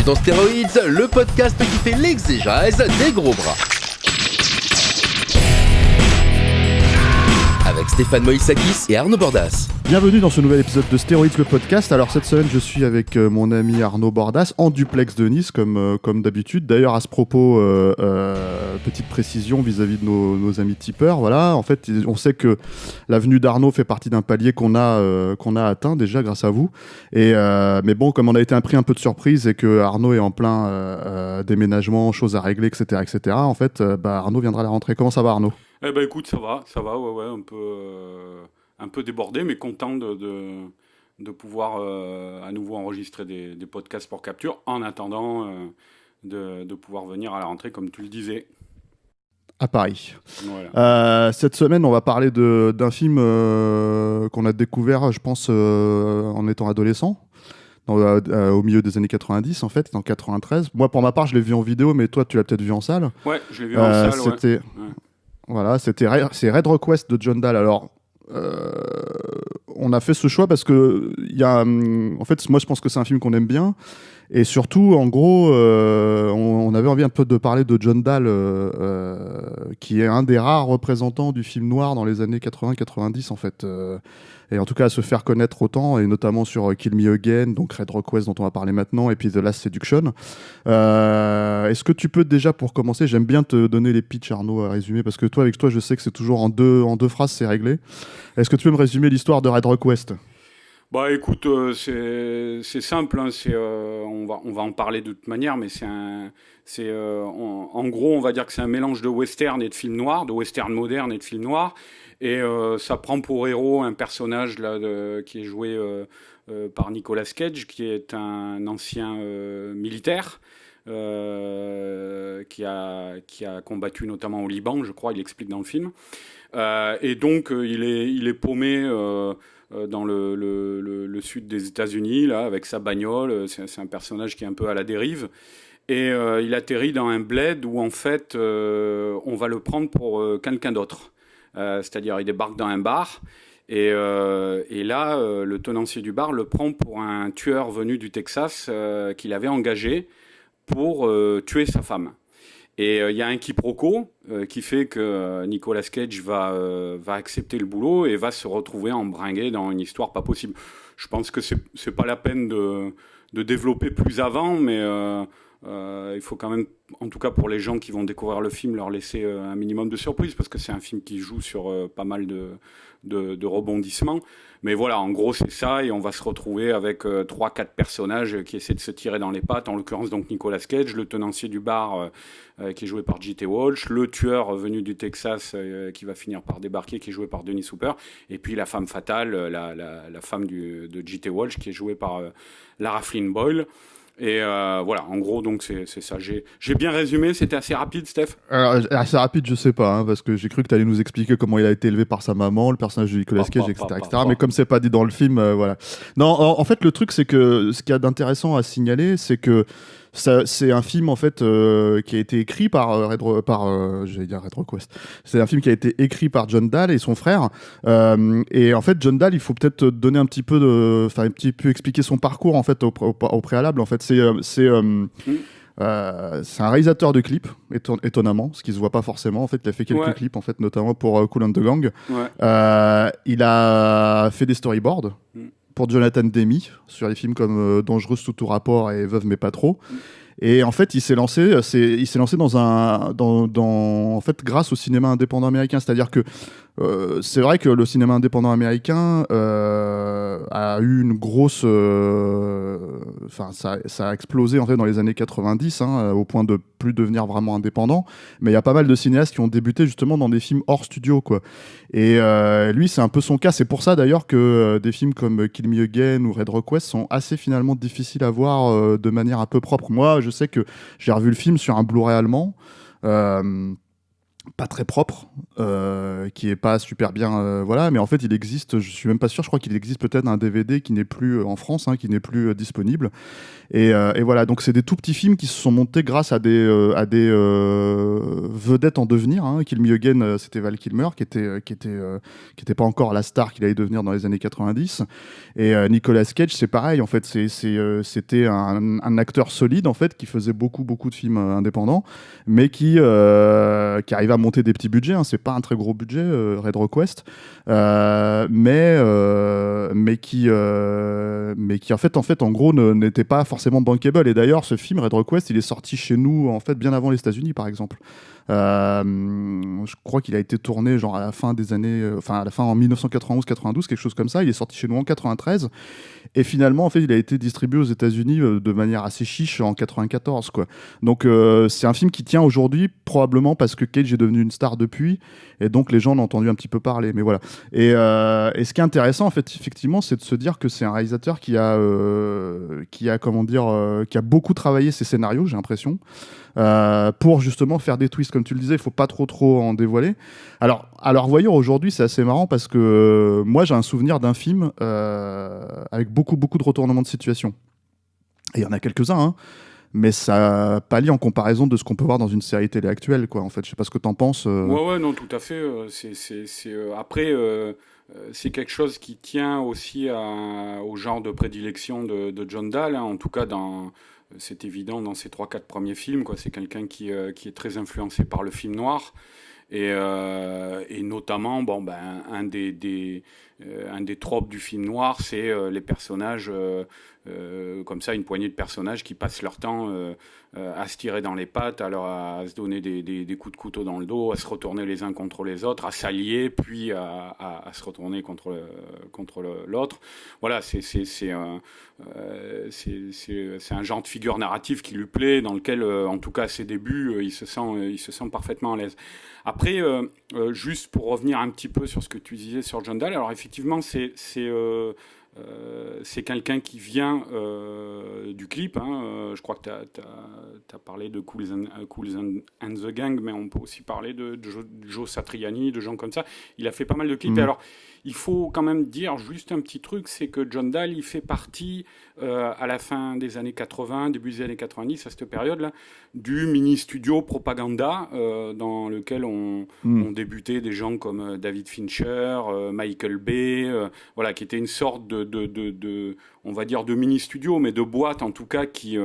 Bienvenue dans Stéroïdes, le podcast qui fait l'exégèse des gros bras. Avec Stéphane Moïsakis et Arnaud Bordas. Bienvenue dans ce nouvel épisode de Stéroïdes, le podcast. Alors cette semaine, je suis avec mon ami Arnaud Bordas en duplex de Nice, comme d'habitude. D'ailleurs, à ce propos, petite précision vis-à-vis de nos amis tipeurs. Voilà, en fait, on sait que la venue d'Arnaud fait partie d'un palier qu'on a atteint déjà grâce à vous. Mais bon, comme on a été pris un peu de surprise et que Arnaud est en plein déménagement, choses à régler, etc., en fait, Arnaud viendra à la rentrée. Comment ça va, Arnaud ? Eh ben écoute, ça va, ouais, un peu débordé, mais content de pouvoir à nouveau enregistrer des podcasts pour Capture, en attendant de pouvoir venir à la rentrée, comme tu le disais. À Paris. Voilà. Cette semaine, on va parler d'un film qu'on a découvert, je pense, en étant adolescent. Au milieu des années 90 en fait, en 93. Moi pour ma part je l'ai vu en vidéo, mais toi tu l'as peut-être vu en salle. Ouais, je l'ai vu en salle. C'était, Voilà, c'est Red Request de John Dahl. Alors on a fait ce choix parce que en fait moi je pense que c'est un film qu'on aime bien, et surtout en gros on avait envie un peu de parler de John Dahl qui est un des rares représentants du film noir dans les années 80-90 en fait, et en tout cas à se faire connaître autant, et notamment sur Kill Me Again, donc Red Request dont on va parler maintenant, et puis The Last Seduction. Est-ce que tu peux déjà, pour commencer, j'aime bien te donner les pitchs, Arnaud, à résumer, parce que avec toi je sais que c'est toujours en deux phrases c'est réglé. Est-ce que tu peux me résumer l'histoire de Red Request ? Bah écoute, c'est simple, hein, on va en parler de toute manière, mais en gros on va dire que c'est un mélange de western et de film noir, de western moderne et de film noir, et ça prend pour héros un personnage là, qui est joué par Nicolas Cage, qui est un ancien militaire qui a combattu notamment au Liban, je crois, il explique dans le film, et donc il est paumé dans le sud des États-Unis, là, avec sa bagnole. C'est un personnage qui est un peu à la dérive. Et il atterrit dans un bled où, en fait, on va le prendre pour quelqu'un d'autre. C'est-à-dire, il débarque dans un bar. Et là, le tenancier du bar le prend pour un tueur venu du Texas qu'il avait engagé pour tuer sa femme. Et il y a un quiproquo qui fait que Nicolas Cage va accepter le boulot et va se retrouver embringué dans une histoire pas possible. Je pense que c'est pas la peine de développer plus avant, mais il faut quand même, en tout cas pour les gens qui vont découvrir le film, leur laisser un minimum de surprise, parce que c'est un film qui joue sur pas mal de rebondissements. Mais voilà, en gros c'est ça, et on va se retrouver avec 3-4 personnages qui essaient de se tirer dans les pattes, en l'occurrence donc Nicolas Cage, le tenancier du bar qui est joué par J.T. Walsh, le tueur venu du Texas qui va finir par débarquer, qui est joué par Dennis Hooper, et puis la femme fatale, la femme de J.T. Walsh, qui est jouée par Lara Flynn Boyle. Et voilà, en gros, donc c'est ça. J'ai bien résumé, c'était assez rapide, Steph. Alors, assez rapide, je sais pas, hein, parce que j'ai cru que tu allais nous expliquer comment il a été élevé par sa maman, le personnage de Nicolas Cage, etc. Mais comme c'est pas dit dans le film, voilà. Non, en fait, le truc, c'est que ce qu'il y a d'intéressant à signaler, c'est que c'est un film en fait qui a été écrit par j'allais dire Red Request. C'est un film qui a été écrit par John Dahl et son frère. Et en fait, John Dahl, il faut peut-être donner un petit peu expliquer son parcours en fait au préalable. En fait, c'est un réalisateur de clips, étonnamment, ce qui se voit pas forcément. En fait, il a fait quelques clips, en fait, notamment pour Kool and the Gang. Ouais. Il a fait des storyboards pour Jonathan Demme sur les films comme Dangereuse sous tout rapport et Veuve mais pas trop. Et en fait, il s'est lancé en fait grâce au cinéma indépendant américain. C'est-à-dire que c'est vrai que le cinéma indépendant américain a eu une grosse, ça a explosé en fait dans les années 90, au point de plus devenir vraiment indépendant. Mais il y a pas mal de cinéastes qui ont débuté justement dans des films hors studio, quoi. Et lui, c'est un peu son cas. C'est pour ça d'ailleurs que des films comme Kill Me Again ou Red Request sont assez finalement difficiles à voir de manière un peu propre. Moi, je sais que j'ai revu le film sur un Blu-ray allemand. pas très propre, qui est pas super bien, voilà. Mais en fait, il existe, je suis même pas sûr, je crois qu'il existe peut-être un DVD qui n'est plus en France, hein, qui n'est plus disponible. Et voilà, donc c'est des tout petits films qui se sont montés grâce à des vedettes en devenir. Hein. Kill Me Again, c'était Val Kilmer, qui était pas encore la star qu'il allait devenir dans les années 90. Et Nicolas Cage, c'est pareil, en fait, c'était un acteur solide, en fait, qui faisait beaucoup de films indépendants, mais qui arrivait à monter des petits budgets. Hein. C'est pas un très gros budget, Red Request, mais qui en fait, en gros, n'était pas forcément bankable. Et d'ailleurs, ce film Red Request, il est sorti chez nous en fait bien avant les États-Unis, par exemple. Je crois qu'il a été tourné genre à la fin des années, à la fin en 1991-92, quelque chose comme ça. Il est sorti chez nous en 93. Et finalement, en fait, il a été distribué aux États-Unis de manière assez chiche en 94, quoi. Donc, c'est un film qui tient aujourd'hui, probablement parce que Cage est devenu une star depuis, et donc les gens en ont entendu un petit peu parler. Mais voilà. Et ce qui est intéressant, en fait, effectivement, c'est de se dire que c'est un réalisateur qui a beaucoup travaillé ses scénarios, j'ai l'impression. Pour justement faire des twists, comme tu le disais, il faut pas trop en dévoiler. Alors, à leur voyure aujourd'hui, c'est assez marrant parce que moi, j'ai un souvenir d'un film avec beaucoup de retournements de situation. Et il y en a quelques-uns, hein, mais ça pâlit en comparaison de ce qu'on peut voir dans une série télé actuelle, quoi. En fait, je sais pas ce que t'en penses. Ouais, non, tout à fait. Après, c'est quelque chose qui tient aussi au genre de prédilection de John Dahl, hein. En tout cas, c'est évident dans ses 3-4 premiers films, quoi. C'est quelqu'un qui est très influencé par le film noir. Et notamment, un des tropes du film noir, c'est les personnages, comme ça, une poignée de personnages qui passent leur temps à se tirer dans les pattes, à se donner des coups de couteau dans le dos, à se retourner les uns contre les autres, à s'allier, puis à se retourner contre l'autre. Voilà, c'est un genre de figure narrative qui lui plaît, dans lequel, en tout cas à ses débuts, il se sent parfaitement à l'aise. Après, juste pour revenir un petit peu sur ce que tu disais sur John Dahl, alors effectivement, c'est quelqu'un qui vient du clip. Hein. Je crois que tu as parlé de Cool and the Gang, mais on peut aussi parler de Joe Satriani, de gens comme ça. Il a fait pas mal de clips. Et alors, il faut quand même dire juste un petit truc, c'est que John Dahl, il fait partie, à la fin des années 80, début des années 90, à cette période-là, du mini-studio propaganda, dans lequel ont débuté des gens comme David Fincher, Michael Bay, voilà, qui était une sorte on va dire de mini-studio, mais de boîte en tout cas, qui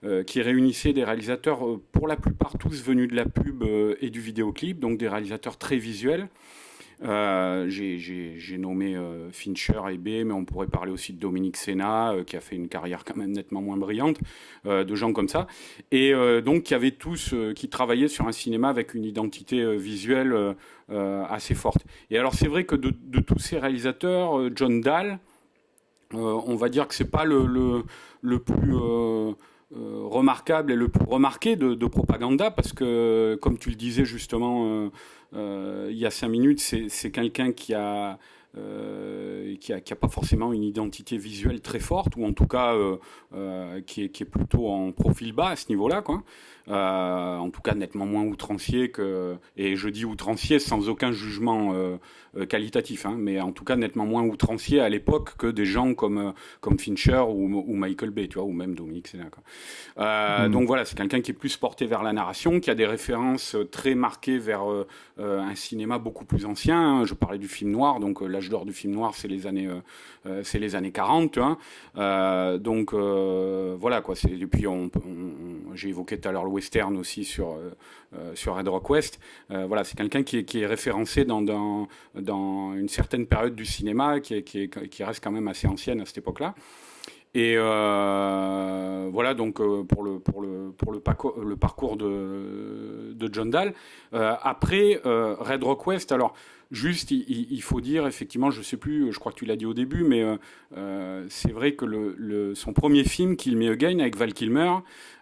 réunissait des réalisateurs, pour la plupart tous venus de la pub et du vidéoclip, donc des réalisateurs très visuels. J'ai nommé Fincher et Bay, mais on pourrait parler aussi de Dominique Sena, qui a fait une carrière quand même nettement moins brillante, de gens comme ça. Et donc, qui avaient tous, qui travaillaient sur un cinéma avec une identité visuelle assez forte. Et alors, c'est vrai que de tous ces réalisateurs, John Dahl, on va dire que c'est pas le plus remarquable et le plus remarqué de propaganda, parce que, comme tu le disais justement il y a 5 minutes, c'est quelqu'un qui a pas forcément une identité visuelle très forte, ou en tout cas qui est plutôt en profil bas à ce niveau-là, quoi. En tout cas nettement moins outrancier et je dis outrancier sans aucun jugement qualitatif, hein, mais en tout cas nettement moins outrancier à l'époque que des gens comme Fincher ou Michael Bay, tu vois, ou même Dominique Sena, quoi. Donc voilà, c'est quelqu'un qui est plus porté vers la narration, qui a des références très marquées vers un cinéma beaucoup plus ancien, hein. Je parlais du film noir, donc l'âge d'or du film noir, c'est les années 40, hein. Donc voilà, quoi. Et puis j'ai évoqué tout à l'heure le western aussi sur Red Request. Voilà, c'est quelqu'un qui est référencé dans une certaine période du cinéma qui reste quand même assez ancienne à cette époque-là. Et voilà, donc pour le parcours de John Dahl. Après Red Request, alors juste il faut dire effectivement, je sais plus, je crois que tu l'as dit au début, mais c'est vrai que son premier film, Kill Me Again, avec Val Kilmer,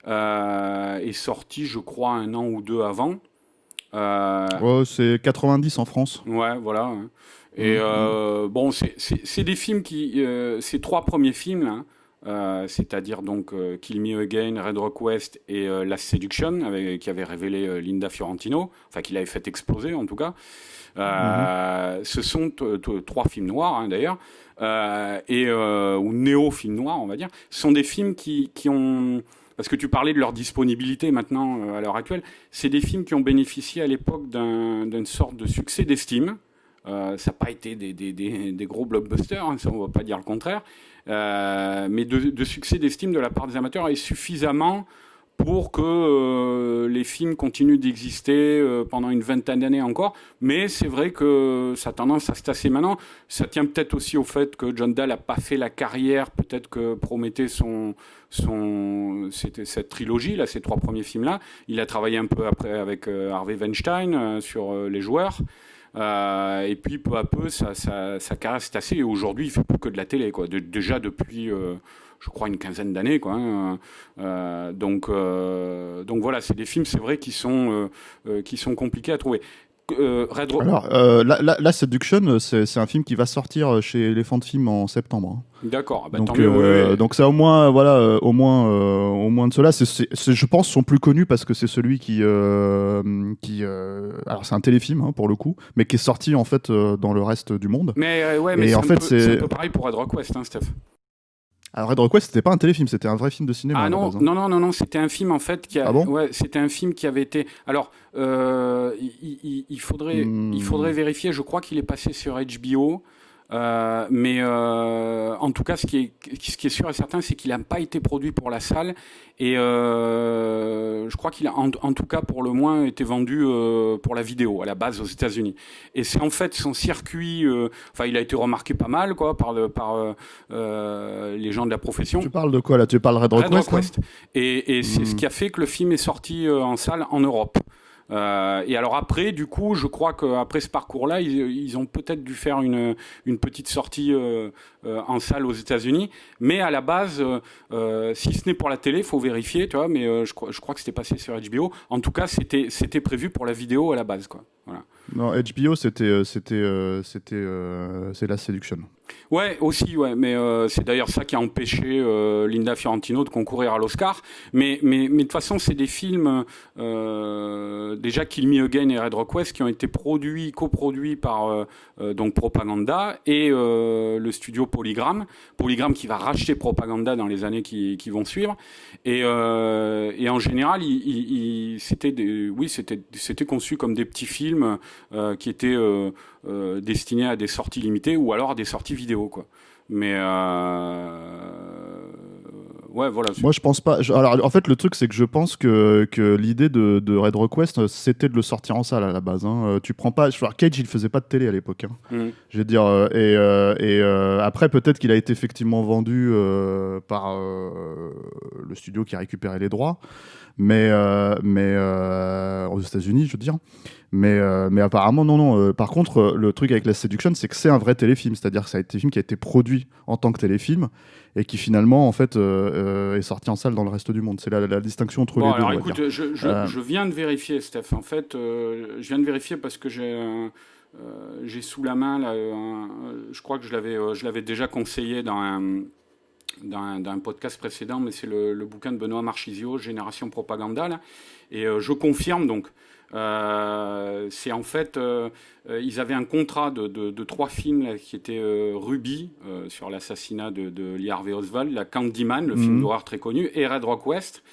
est sorti, je crois, 1 an ou 2 avant. C'est 90 en France. Ouais, voilà. Et bon, c'est des films ces 3 premiers films, là, c'est-à-dire donc Kill Me Again, Red Rock West et Last Seduction, qui avait révélé Linda Fiorentino, enfin qui l'avait fait exploser en tout cas. Ce sont 3 films noirs, hein, d'ailleurs, ou néo-films noirs, on va dire. Ce sont des films qui ont... Parce que tu parlais de leur disponibilité maintenant, à l'heure actuelle. C'est des films qui ont bénéficié à l'époque d'une sorte de succès d'estime. Ça n'a pas été des gros blockbusters, hein, ça on ne va pas dire le contraire, mais de succès d'estime de la part des amateurs, et suffisamment pour que les films continuent d'exister pendant une vingtaine d'années encore. Mais c'est vrai que ça a tendance à se tasser maintenant. Ça tient peut-être aussi au fait que John Dahl n'a pas fait la carrière peut-être que promettait cette trilogie, là, ces 3 premiers films-là. Il a travaillé un peu après avec Harvey Weinstein sur Les Joueurs. Et puis peu à peu, sa carrière s'est tassée. Et aujourd'hui, il fait plus que de la télé, quoi. Déjà depuis... je crois une quinzaine d'années, quoi. Hein. Donc voilà, c'est des films, c'est vrai, qui sont compliqués à trouver. Alors, la Seduction, c'est un film qui va sortir chez Elephant Film en septembre. Hein. D'accord, bah, donc, tant mieux. Donc ça, au moins, voilà, au moins de cela, je pense, sont plus connus parce que c'est celui qui alors c'est un téléfilm hein, pour le coup, mais qui est sorti en fait dans le reste du monde. Mais c'est en fait, c'est un peu pareil pour Red Rock West, hein, Steph. Alors Red Rock West, c'était pas un téléfilm, c'était un vrai film de cinéma. Ah non, non, c'était un film en fait qui a. Ah bon c'était un film qui avait été. Alors, il faudrait vérifier. Je crois qu'il est passé sur HBO. Mais en tout cas, ce qui est sûr et certain, c'est qu'il n'a pas été produit pour la salle, et je crois qu'il a, en tout cas pour le moins, été vendu pour la vidéo à la base aux États-Unis. Et c'est en fait son circuit. Enfin, il a été remarqué pas mal, quoi, par les gens de la profession. Tu parles de quoi là? Tu parles Red Rock West. Et c'est ce qui a fait que le film est sorti en salle en Europe. Et alors après, du coup, je crois qu'après ce parcours-là, ils ont peut-être dû faire une petite sortie en salle aux États-Unis. Mais à la base, si ce n'est pour la télé, il faut vérifier, tu vois. Mais je crois que c'était passé sur HBO. En tout cas, c'était prévu pour la vidéo à la base, quoi. Voilà. Non, HBO, c'est la Seduction. Ouais, aussi, ouais, mais c'est d'ailleurs ça qui a empêché Linda Fiorentino de concourir à l'Oscar. Mais de toute façon, c'est des films, déjà Kill Me Again et Red Rock West, qui ont été coproduits par donc Propaganda et le studio Polygram qui va racheter Propaganda dans les années qui vont suivre. Et en général, c'était conçu comme des petits films qui étaient destinés à des sorties limitées ou alors à des sorties vidéo, quoi. Mais ouais, voilà. Moi, je pense pas. Alors, en fait, le truc, c'est que je pense que l'idée de Red Rock West, c'était de le sortir en salle à la base. Hein. Tu prends pas. Cage, il faisait pas de télé à l'époque. Hein. Je veux dire. Après, peut-être qu'il a été effectivement vendu par le studio qui a récupéré les droits, mais aux États-Unis, je veux dire. Mais apparemment, non. Par contre, le truc avec La Seduction, c'est que c'est un vrai téléfilm. C'est-à-dire que ça a été un film qui a été produit en tant que téléfilm et qui finalement, en fait, est sorti en salle dans le reste du monde. C'est la distinction entre les deux. Alors, écoute, je viens de vérifier, Steph. En fait, je viens de vérifier parce que j'ai sous la main, là, je crois que je l'avais déjà conseillé dans un podcast précédent, mais c'est le bouquin de Benoît Marchisio, Génération Propaganda, là. Et je confirme donc. C'est en fait, ils avaient un contrat de 3 films là, qui étaient Ruby sur l'assassinat de Lee Harvey Oswald, la Candyman, le film d'horreur très connu, et Red Rock West.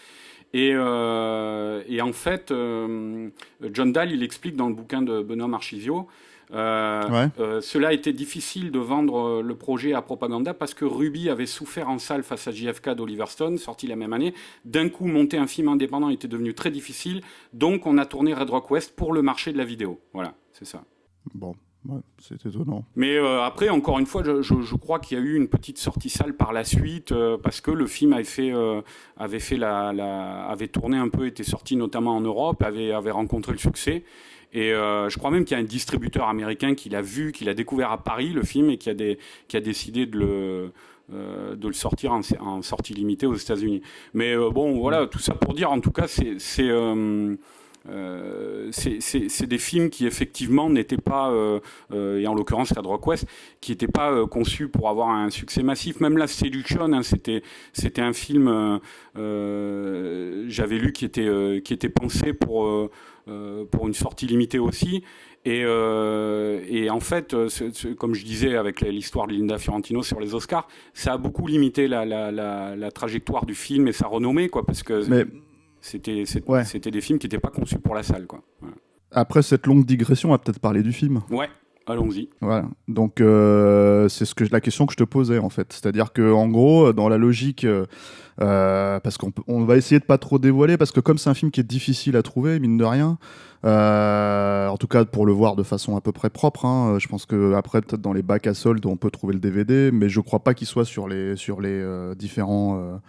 Et en fait, John Dahl, il explique dans le bouquin de Benoît Marchisio. Cela a été difficile de vendre le projet à Propaganda parce que Ruby avait souffert en salle face à JFK d'Oliver Stone, sorti la même année. D'un coup, monter un film indépendant était devenu très difficile, donc on a tourné Red Rock West pour le marché de la vidéo. Voilà, c'est ça. Bon, ouais, c'est étonnant. Mais après, encore une fois, je crois qu'il y a eu une petite sortie salle par la suite parce que le film avait tourné un peu, était sorti notamment en Europe, avait rencontré le succès. Et je crois même qu'il y a un distributeur américain qui l'a vu, qui l'a découvert à Paris, le film, et qui a décidé de le sortir en sortie limitée aux États-Unis. Mais bon, voilà, tout ça pour dire, en tout cas, c'est des films qui effectivement n'étaient pas, et en l'occurrence Red Rock West, qui n'étaient pas conçus pour avoir un succès massif. Même la Seduction, hein, c'était un film, j'avais lu, qui était pensé pour une sortie limitée aussi. Et en fait, comme je disais avec l'histoire de Linda Fiorentino sur les Oscars, ça a beaucoup limité la trajectoire du film et sa renommée, quoi, parce que c'était des films qui n'étaient pas conçus pour la salle, quoi. Voilà. Après cette longue digression, on va peut-être parler du film. Ouais. Allons-y. Voilà. Donc c'est la question que je te posais en fait. C'est-à-dire que en gros, dans la logique, parce qu'on va essayer de pas trop dévoiler, parce que comme c'est un film qui est difficile à trouver, mine de rien, en tout cas pour le voir de façon à peu près propre, hein, je pense que après peut-être dans les bacs à soldes on peut trouver le DVD, mais je crois pas qu'il soit sur les différents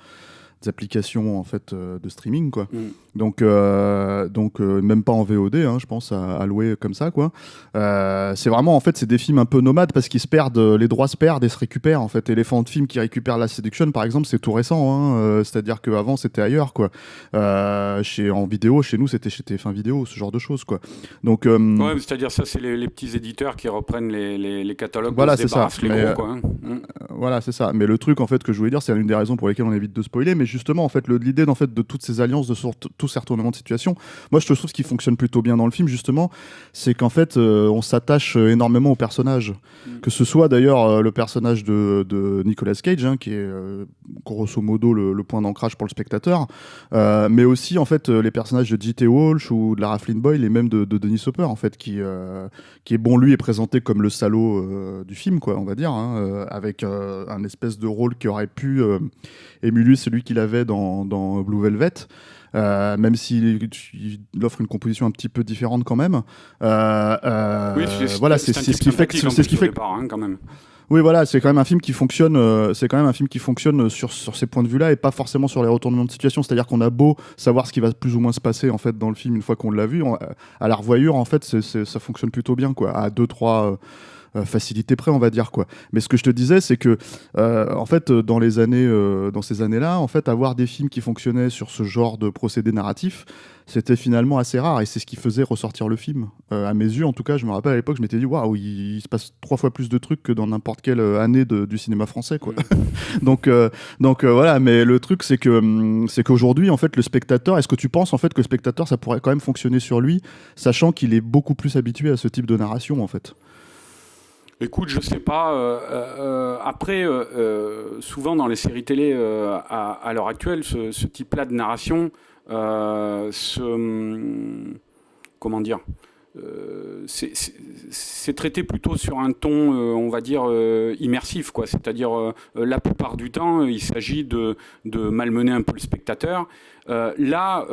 applications en fait de streaming, quoi. Donc même pas en VOD, hein, je pense, à louer comme ça, quoi. C'est vraiment, en fait, c'est des films un peu nomades parce qu'ils se perdent, les droits se perdent et se récupèrent, en fait. Elephant Film qui récupère La Seduction, par exemple, c'est tout récent, hein, c'est-à-dire qu'avant c'était ailleurs, quoi. En vidéo, chez nous, c'était chez TF1 Vidéo, ce genre de choses, quoi. Donc ouais, c'est-à-dire ça, c'est les petits éditeurs qui reprennent les catalogues. Voilà, c'est ça. Les gros, quoi, hein. Voilà, c'est ça. Mais le truc, en fait, que je voulais dire, c'est une des raisons pour lesquelles on évite de spoiler, mais justement, en fait, l'idée en fait, de toutes ces alliances, de tous ces retournements de situation, moi, je trouve ce qui fonctionne plutôt bien dans le film, justement, c'est qu'en fait, on s'attache énormément aux personnages. Que ce soit, d'ailleurs, le personnage de Nicolas Cage, hein, qui est grosso modo le point d'ancrage pour le spectateur, mais aussi, en fait, les personnages de J.T. Walsh ou de Lara Flynn Boyle et même de Dennis Hopper, en fait, qui est, bon, lui, est présenté comme le salaud du film, quoi, on va dire, hein, avec un espèce de rôle qui aurait pu émuler celui qu'il avait dans Blue Velvet, même s'il offre une composition un petit peu différente quand même. Oui, voilà, c'est ce qui fait que départ, hein, quand même. Oui, voilà, c'est quand même un film qui fonctionne. C'est quand même un film qui fonctionne sur ces points de vue-là et pas forcément sur les retournements de situation. C'est-à-dire qu'on a beau savoir ce qui va plus ou moins se passer en fait dans le film une fois qu'on l'a vu, à la revoyure en fait, ça fonctionne plutôt bien, quoi. À 2-3 facilité près, on va dire, quoi. Mais ce que je te disais, c'est que en fait, dans ces années-là, en fait, avoir des films qui fonctionnaient sur ce genre de procédé narratif, c'était finalement assez rare, et c'est ce qui faisait ressortir le film. À mes yeux, en tout cas, je me rappelle à l'époque, je m'étais dit, waouh, il se passe 3 fois plus de trucs que dans n'importe quelle année du cinéma français, quoi. donc voilà. Mais le truc, c'est qu'aujourd'hui, en fait, le spectateur, est-ce que tu penses en fait que le spectateur, ça pourrait quand même fonctionner sur lui, sachant qu'il est beaucoup plus habitué à ce type de narration, en fait? Écoute, je sais pas. Après, souvent dans les séries télé à l'heure actuelle, ce type-là de narration, comment dire, c'est traité plutôt sur un ton, on va dire, immersif, quoi. C'est-à-dire, la plupart du temps, il s'agit de malmener un peu le spectateur. Là,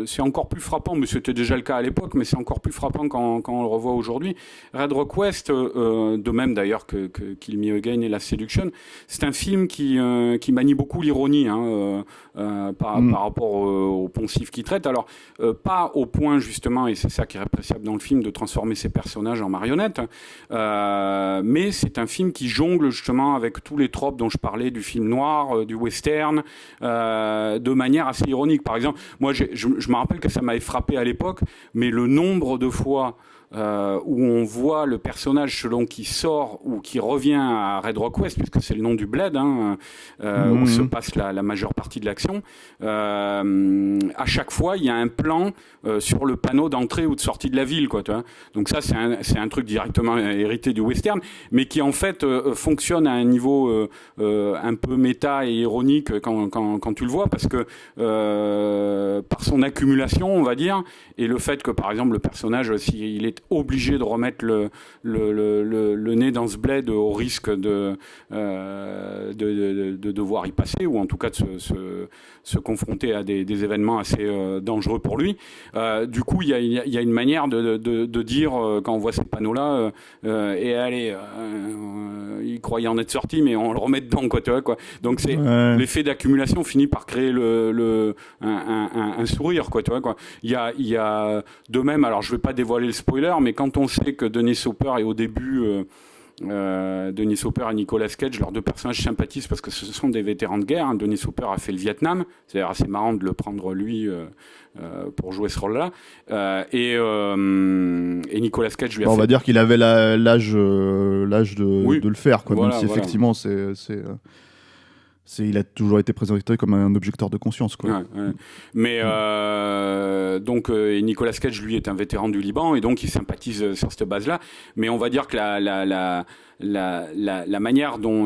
c'est encore plus frappant, mais c'était déjà le cas à l'époque, mais c'est encore plus frappant quand on le revoit aujourd'hui. Red Rock West, de même d'ailleurs que Kill Me Again et La Seduction, c'est un film qui manie beaucoup l'ironie, hein, par rapport au poncif qu'il traite. Alors, pas au point justement, et c'est ça qui est appréciable dans le film, de transformer ses personnages en marionnettes, mais c'est un film qui jongle justement avec tous les tropes dont je parlais, du film noir, du western, de manière assez ironique. Par exemple, moi je me rappelle que ça m'avait frappé à l'époque, mais le nombre de fois où on voit le personnage selon qui sort ou qui revient à Red Rock West, puisque c'est le nom du bled, hein, où se passe la majeure partie de l'action, à chaque fois il y a un plan sur le panneau d'entrée ou de sortie de la ville, quoi, tu vois. Donc ça c'est un truc directement hérité du western, mais qui en fait fonctionne à un niveau un peu méta et ironique quand tu le vois, parce que par son accumulation, on va dire, et le fait que par exemple le personnage, s'il est obligé de remettre le nez dans ce bled au risque de devoir y passer, ou en tout cas de se confronter à des événements assez dangereux pour lui. Du coup, il y a une manière de dire, quand on voit ces panneaux-là, et allez, il croyait en être sorti, mais on le remet dedans, quoi, tu vois, quoi. Donc l'effet d'accumulation finit par créer un sourire, quoi, tu vois, quoi. Il y a de même, alors je vais pas dévoiler le spoiler, mais quand on sait que Dennis Hopper est au début Denis Hopper et Nicolas Cage, leurs deux personnages sympathisent parce que ce sont des vétérans de guerre. Denis Hopper a fait le Vietnam, c'est d'ailleurs assez marrant de le prendre lui pour jouer ce rôle-là. Et Nicolas Cage lui a on fait... va dire qu'il avait l'âge de le faire, quoi. Voilà, même si effectivement il a toujours été présenté comme un objecteur de conscience, quoi. Ouais. Mais donc Nicolas Cage, lui, est un vétéran du Liban et donc il sympathise sur cette base-là. Mais on va dire que la manière dont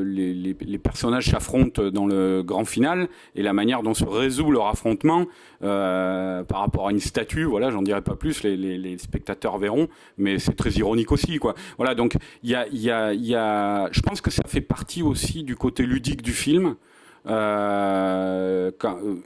les personnages s'affrontent dans le grand final et la manière dont se résout leur affrontement par rapport à une statue, voilà, j'en dirai pas plus, les spectateurs verront, mais c'est très ironique aussi, quoi. Voilà, donc il y a, je pense que ça fait partie aussi du côté ludique du film.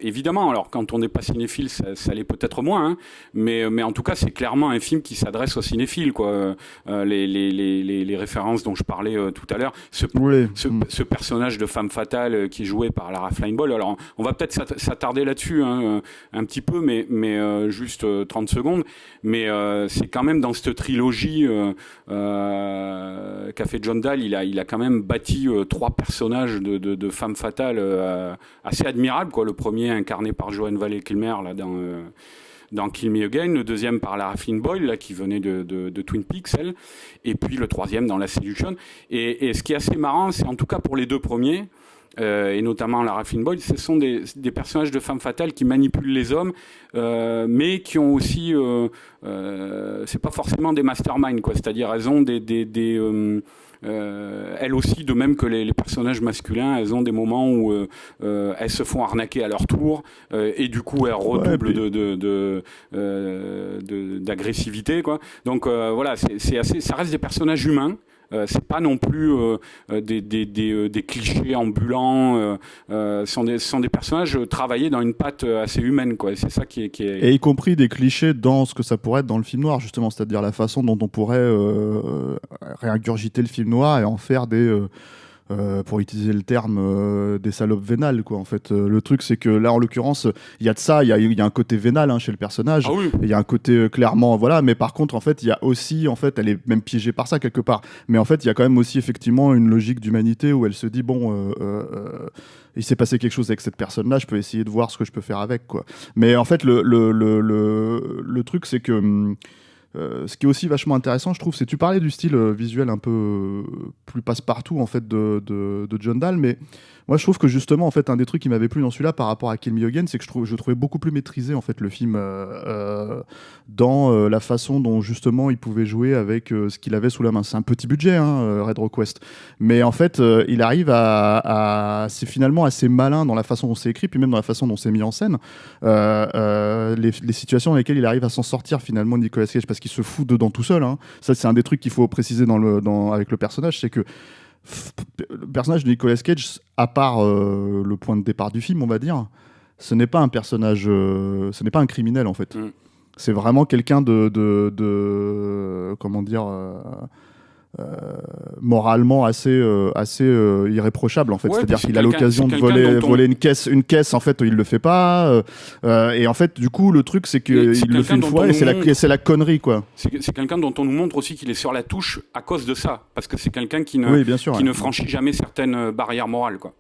Évidemment, alors quand on n'est pas cinéphile, ça l'est peut-être moins, hein, mais en tout cas, c'est clairement un film qui s'adresse aux cinéphiles, quoi. Les références dont je parlais tout à l'heure, ce personnage de femme fatale qui est joué par Lara Flynn Boyle. Alors, on va peut-être s'attarder là-dessus un petit peu, mais juste 30 secondes. Mais c'est quand même dans cette trilogie qu'a fait John Dahl, il a quand même bâti 3 personnages de femmes fatales assez admirable, quoi. Le premier incarné par Joan Valley-Kilmer là dans Kill Me Again, le deuxième par Lara Flynn Boyle là, qui venait de Twin Peaks, elle, et puis le troisième dans La Séduction. Et ce qui est assez marrant, c'est en tout cas pour les 2 premiers, et notamment Lara Flynn Boyle, ce sont des personnages de femmes fatales qui manipulent les hommes, mais qui ont aussi c'est pas forcément des masterminds, quoi. C'est-à-dire elles ont elles aussi, de même que les personnages masculins, elles ont des moments où elles se font arnaquer à leur tour et du coup elles redoublent d'agressivité, quoi. Donc voilà, c'est assez, ça reste des personnages humains. C'est pas non plus des clichés ambulants. Ce sont des personnages travaillés dans une patte assez humaine, quoi. Et c'est ça qui est... Et y compris des clichés dans ce que ça pourrait être dans le film noir, justement, c'est-à-dire la façon dont on pourrait réingurgiter le film noir et en faire pour utiliser le terme, des salopes vénales, quoi. En fait, le truc, c'est que là, en l'occurrence, il y a de ça, il y a un côté vénal, hein, chez le personnage. Ah oui. Il y a un côté clairement, voilà. Mais par contre, en fait, il y a aussi, en fait, elle est même piégée par ça quelque part. Mais en fait, il y a quand même aussi effectivement une logique d'humanité où elle se dit bon. Il s'est passé quelque chose avec cette personne-là, je peux essayer de voir ce que je peux faire avec, quoi. Mais en fait, le truc, c'est que ce qui est aussi vachement intéressant, je trouve, c'est tu parlais du style visuel un peu plus passe-partout en fait de John Dahl, mais moi je trouve que justement en fait un des trucs qui m'avait plu dans celui-là par rapport à Kill Me Again, c'est que je trouvais beaucoup plus maîtrisé en fait le film dans la façon dont justement il pouvait jouer avec ce qu'il avait sous la main. C'est un petit budget, hein, Red Request, mais en fait il arrive c'est finalement assez malin dans la façon dont c'est écrit, puis même dans la façon dont c'est mis en scène, les situations dans lesquelles il arrive à s'en sortir finalement Nicolas Cage, parce qu'il se fout dedans tout seul, hein. Ça c'est un des trucs qu'il faut préciser avec le personnage, c'est que le personnage de Nicolas Cage, à part le point de départ du film, on va dire, ce n'est pas un personnage, ce n'est pas un criminel en fait. C'est vraiment quelqu'un de comment dire, moralement assez irréprochable en fait. Ouais, c'est-à-dire qu'il a l'occasion de voler une caisse en fait, il le fait pas, et en fait du coup le truc c'est qu'il le fait une fois et c'est la connerie, quoi. C'est quelqu'un dont on nous montre aussi qu'il est sur la touche à cause de ça, parce que c'est quelqu'un qui ne franchit jamais certaines barrières morales, quoi.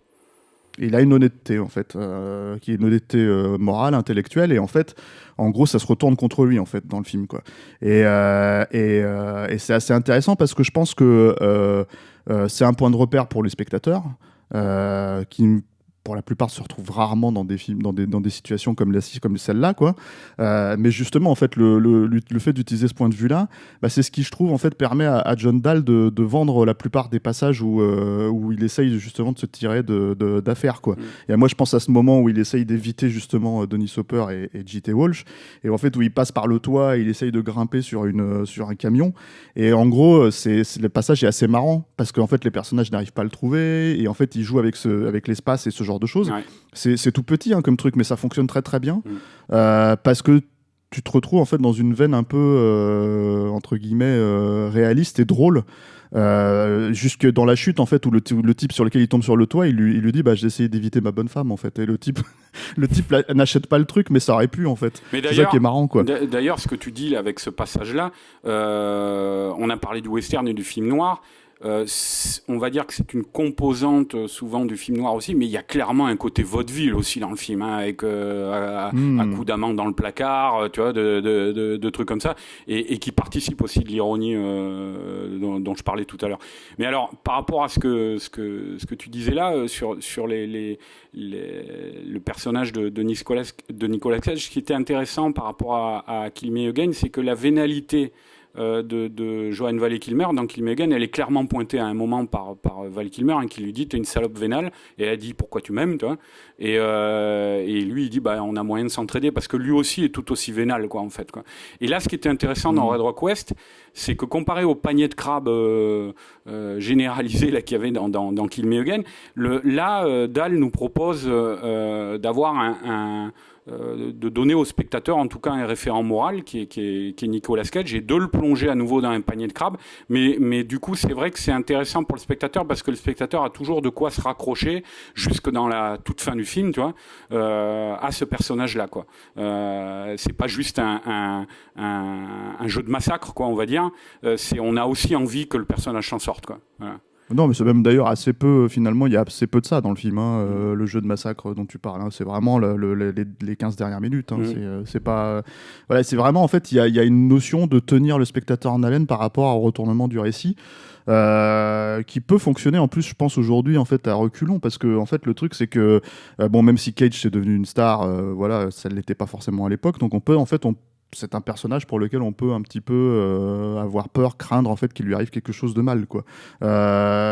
Il a une honnêteté en fait, qui est une honnêteté morale, intellectuelle, et en fait, en gros, ça se retourne contre lui en fait dans le film, quoi. Et c'est assez intéressant parce que je pense que c'est un point de repère pour les spectateurs qui pour la plupart se retrouvent rarement dans des films, dans des situations comme celle-là, quoi. Mais justement, en fait, le fait d'utiliser ce point de vue-là, c'est ce qui, je trouve, en fait, permet à John Dahl de vendre la plupart des passages où il essaye justement de se tirer d'affaires, quoi. Et moi, je pense à ce moment où il essaye d'éviter justement Denis Hopper et J.T. Walsh, et en fait où il passe par le toit et il essaye de grimper sur un camion. Et en gros, le passage est assez marrant parce qu'en fait, les personnages n'arrivent pas à le trouver, et en fait, il joue avec l'espace et ce genre de choses. Ouais. C'est tout petit, hein, comme truc, mais ça fonctionne très très bien parce que tu te retrouves en fait dans une veine un peu entre guillemets réaliste et drôle, jusque dans la chute en fait où le type sur lequel il tombe sur le toit, il lui dit j'ai essayé d'éviter ma bonne femme en fait, et le type n'achète pas le truc, mais ça aurait pu en fait. Mais c'est ça qui est marrant quoi. D'ailleurs, ce que tu dis là, avec ce passage-là, on a parlé du western et du film noir. On va dire que c'est une composante souvent du film noir aussi, mais il y a clairement un côté vaudeville aussi dans le film, hein, avec un coup d'amande dans le placard, tu vois, de trucs comme ça, et qui participe aussi de l'ironie dont je parlais tout à l'heure. Mais alors, par rapport à ce que tu disais là sur le personnage de Nicolas Cage, ce qui était intéressant par rapport à Kill Me Again, c'est que la vénalité de Joanne Valley Kilmer dans Kill Me Again, elle est clairement pointée à un moment par Val Kilmer, hein, qui lui dit t'es une salope vénale, et elle dit pourquoi tu m'aimes, toi, et lui il dit on a moyen de s'entraider, parce que lui aussi est tout aussi vénal quoi en fait quoi. Et là ce qui était intéressant dans Red Rock West, c'est que comparé au panier de crabe généralisé là qu'il y avait dans Kill Me Again, Dahl nous propose d'avoir de donner au spectateur en tout cas un référent moral qui est Nicolas Cage, et de le plonger à nouveau dans un panier de crabe, mais du coup c'est vrai que c'est intéressant pour le spectateur, parce que le spectateur a toujours de quoi se raccrocher jusque dans la toute fin du film, tu vois, à ce personnage là quoi. C'est pas juste un jeu de massacre quoi, on va dire, on a aussi envie que le personnage s'en sorte quoi. Voilà. Non, mais c'est même d'ailleurs assez peu, finalement, il y a assez peu de ça dans le film, hein, le jeu de massacre dont tu parles, hein, c'est vraiment les 15 dernières minutes, hein, c'est pas... Voilà, c'est vraiment, en fait, il y a une notion de tenir le spectateur en haleine par rapport au retournement du récit, qui peut fonctionner, en plus, je pense, aujourd'hui, en fait, à reculons, parce que, en fait, le truc, c'est que, même si Cage c'est devenu une star, voilà, ça ne l'était pas forcément à l'époque, donc c'est un personnage pour lequel on peut un petit peu avoir peur, craindre en fait qu'il lui arrive quelque chose de mal, quoi.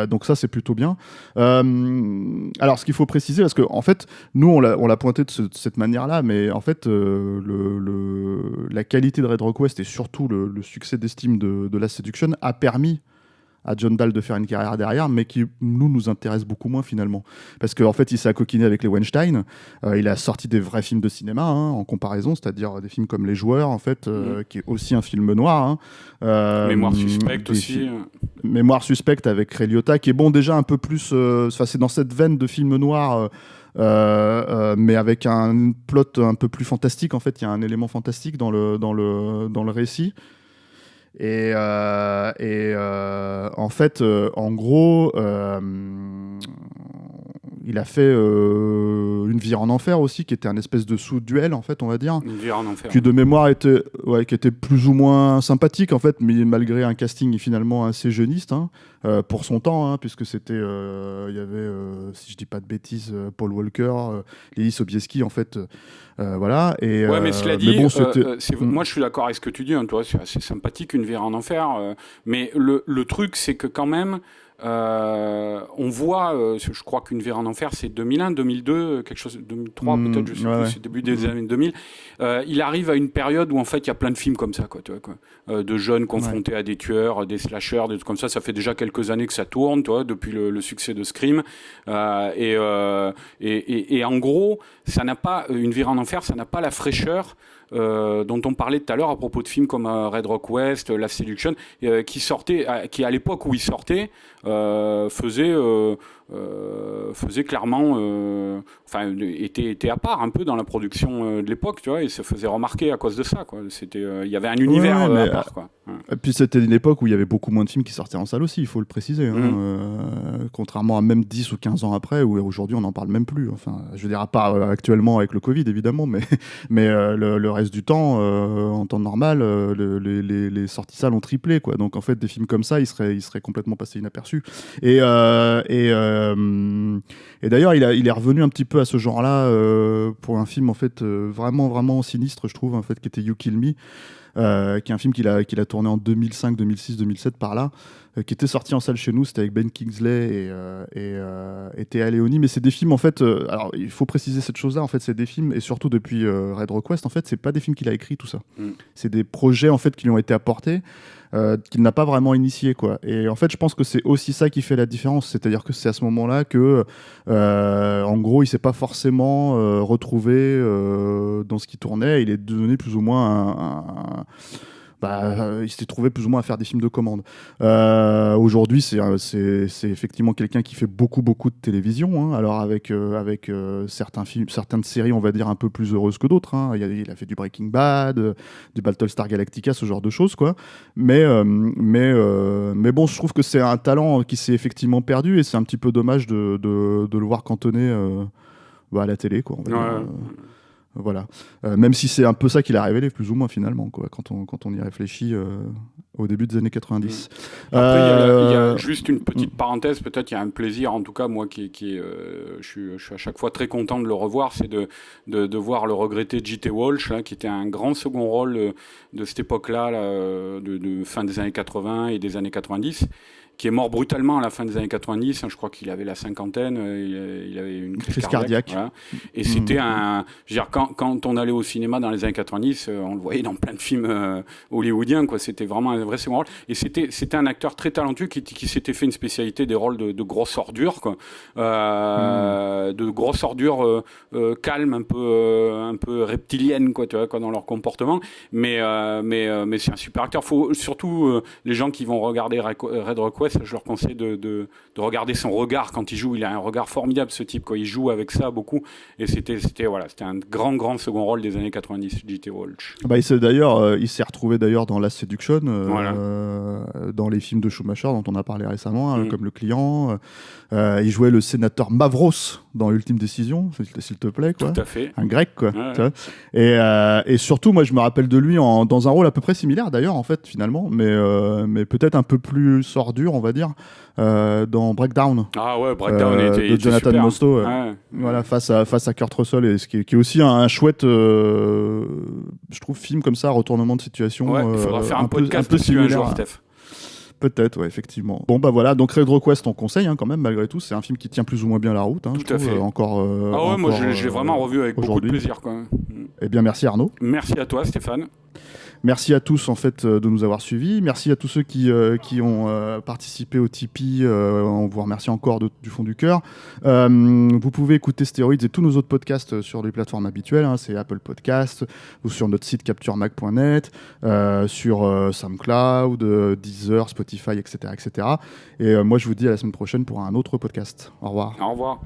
Donc ça c'est plutôt bien. Alors ce qu'il faut préciser, parce que en fait nous on l'a pointé de cette manière-là, mais en fait la qualité de Red Rock West et surtout le succès d'estime de Last Seduction a permis à John Dahl de faire une carrière derrière, mais qui nous intéresse beaucoup moins finalement, parce qu'en fait il s'est accoquiné avec les Weinstein, il a sorti des vrais films de cinéma, hein, en comparaison, c'est-à-dire des films comme Les Joueurs en fait, qui est aussi un film noir, hein, Mémoire suspecte aussi, Mémoire suspecte avec Ray Liotta, qui est déjà un peu plus, c'est dans cette veine de film noir, mais avec un plot un peu plus fantastique, en fait il y a un élément fantastique dans le récit. Et en fait, en gros, il a fait Une vie en enfer aussi, qui était un espèce de sous-duel, en fait, on va dire. Une vie en enfer. Qui de mémoire qui était plus ou moins sympathique, en fait, mais malgré un casting finalement assez jeuniste, hein, pour son temps, hein, puisque c'était, il y avait, si je dis pas de bêtises, Paul Walker, Lily Sobieski, en fait. Voilà. Et, mais cela dit, bon, moi je suis d'accord avec ce que tu dis, hein, toi, c'est assez sympathique Une vie en enfer, mais le truc c'est que quand même, on voit, je crois qu'Une vie en enfer c'est 2001, 2002, quelque chose, 2003 peut-être, je sais plus, c'est début des années 2000. Il arrive à une période où en fait il y a plein de films comme ça, quoi, tu vois, quoi, de jeunes confrontés à des tueurs, des slashers, des trucs comme ça. Ça fait déjà quelques années que ça tourne, toi, depuis le succès de Scream, et en gros, ça n'a pas Une vie en enfer, ça n'a pas la fraîcheur dont on parlait tout à l'heure à propos de films comme Red Rock West, Last Seduction, qui à l'époque où il sortait faisait clairement, était à part un peu dans la production de l'époque, tu vois, et se faisait remarquer à cause de ça, quoi. Il y avait un univers à part, quoi. Et puis c'était une époque où il y avait beaucoup moins de films qui sortaient en salle aussi, il faut le préciser, hein, contrairement à même 10 ou 15 ans après, où aujourd'hui on n'en parle même plus. Enfin, je veux dire, à part actuellement avec le Covid évidemment, mais le reste du temps, en temps normal, les sorties salles ont triplé, quoi. Donc en fait des films comme ça ils seraient complètement passés inaperçus. Et d'ailleurs il est revenu un petit peu à ce genre-là pour un film en fait vraiment vraiment sinistre, je trouve, en fait, qui était You Kill Me, qui est un film qu'il a tourné en 2005, 2006, 2007 par là, qui était sorti en salle chez nous. C'était avec Ben Kingsley et Téa Leoni. Mais c'est des films, en fait, alors il faut préciser cette chose-là, en fait, c'est des films, et surtout depuis Red Rock West, en fait, c'est pas des films qu'il a écrits, tout ça. C'est des projets, en fait, qui lui ont été apportés, qu'il n'a pas vraiment initié, quoi. Et en fait je pense que c'est aussi ça qui fait la différence, c'est-à-dire que c'est à ce moment-là que en gros il s'est pas forcément retrouvé dans ce qui tournait, il est devenu plus ou moins il s'était trouvé plus ou moins à faire des films de commande. Aujourd'hui, c'est effectivement quelqu'un qui fait beaucoup de télévision, hein. Alors avec certains films, certaines séries, on va dire un peu plus heureuses que d'autres, hein. Il a fait du Breaking Bad, du Battlestar Galactica, ce genre de choses, quoi. Mais bon, je trouve que c'est un talent qui s'est effectivement perdu et c'est un petit peu dommage de le voir cantonné à la télé, quoi. On va dire. Voilà. Même si c'est un peu ça qu'il a révélé, plus ou moins, finalement, quoi, quand on y réfléchit au début des années 90. Après, il y a juste une petite parenthèse, peut-être il y a un plaisir, en tout cas, moi, je suis à chaque fois très content de le revoir, c'est de voir le regretté J.T. Walsh, là, qui était un grand second rôle de cette époque-là, de fin des années 80 et des années 90, qui est mort brutalement à la fin des années 90. Je crois qu'il avait la cinquantaine, il avait une crise cardiaque. Voilà. Et c'était je veux dire, quand on allait au cinéma dans les années 90, on le voyait dans plein de films hollywoodiens, quoi. C'était vraiment un vrai second rôle. Et c'était un acteur très talentueux qui s'était fait une spécialité des rôles de grosses ordures, quoi. De grosses ordures calmes, un peu reptiliennes, quoi, tu vois, quoi, dans leur comportement. Mais c'est un super acteur. Faut surtout les gens qui vont regarder Red Request, je leur conseille de regarder son regard quand il joue. Il a un regard formidable, ce type, quoi. Il joue avec ça beaucoup. Et c'était un grand second rôle des années 90, J.T. Walsh. Il s'est retrouvé d'ailleurs dans Last Seduction, dans les films de Schumacher dont on a parlé récemment, comme Le Client. Il jouait le sénateur Mavros dans Ultime Décision, s'il te plaît, quoi. Tout à fait. Un grec, quoi. Et surtout, moi, je me rappelle de lui dans un rôle à peu près similaire, d'ailleurs, en fait, finalement, mais peut-être un peu plus sordure, on va dire, dans Breakdown. Ah ouais, Breakdown de Jonathan Mostow. Voilà, face à Kurt Russell, et ce qui est aussi un chouette, je trouve, film comme ça, retournement de situation. Ouais, il faudra faire un podcast peu dessus un jour, Steph. Peut-être, ouais, effectivement. Bon, bah voilà, donc Red Request, on conseille, hein, quand même, malgré tout. C'est un film qui tient plus ou moins bien la route, hein, tout à fait. Moi, je l'ai vraiment revu avec beaucoup de plaisir, quoi. Eh bien, merci Arnaud. Merci à toi, Stéphane. Merci à tous, en fait, de nous avoir suivis. Merci à tous ceux qui ont participé au Tipeee. On vous remercie encore du fond du cœur. Vous pouvez écouter Stéroïdes et tous nos autres podcasts sur les plateformes habituelles, hein, c'est Apple Podcasts, ou sur notre site capturemag.net, sur SoundCloud, Deezer, Spotify, etc. Et moi, je vous dis à la semaine prochaine pour un autre podcast. Au revoir. Au revoir.